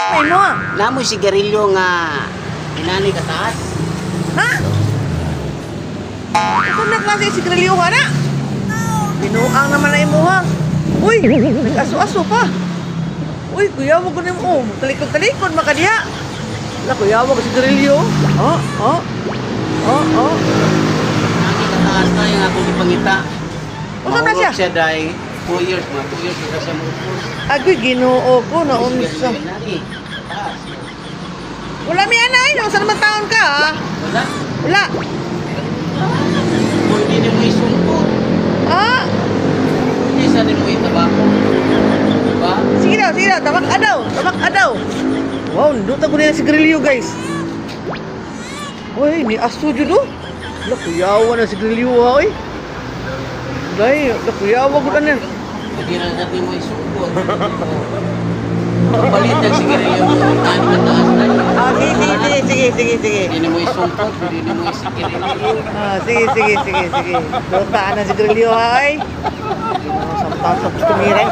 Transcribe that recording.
May mo. Namoy sigarilyo nga inani ka taas. Ha? Ito na klase sigarilyo ka na. Binuang naman na imo ha. Uy, nag-aso-aso pa. Uy, kuya, wag ko na mo. Talikod-talikod, makadiya. Wala, kuya, wag sigarilyo. Oh. Nani ka taas na yung akong ipangita. Usa na siya? Mahulog siya dahil 2 years na siya mahulog. Agoy, ginoo ko na unsa. Nani, taas. Wala mi anay, no? Saan naman taon ka, ha? Wala. Wala. Kung hindi mo isungkot, Ah, hindi sa rin mo itabako. Diba? sige daw, tabak adaw. Wow, nduta ko nila sigarilyo, guys. Uy, ni aso jud do. Wala, kuyawa na sigarilyo, ha, oy. Dai, wala, kuyawa ko na. Hindi na natin mo isungkot. Kapalit ang sigarilyo mo. Nani ka taas na yun. Ah, sige. Hindi mo isungkot, hindi mo isigarilyo. Ah, sige. Duta na sigarilyo, ha, oy. Samtang sa tumira.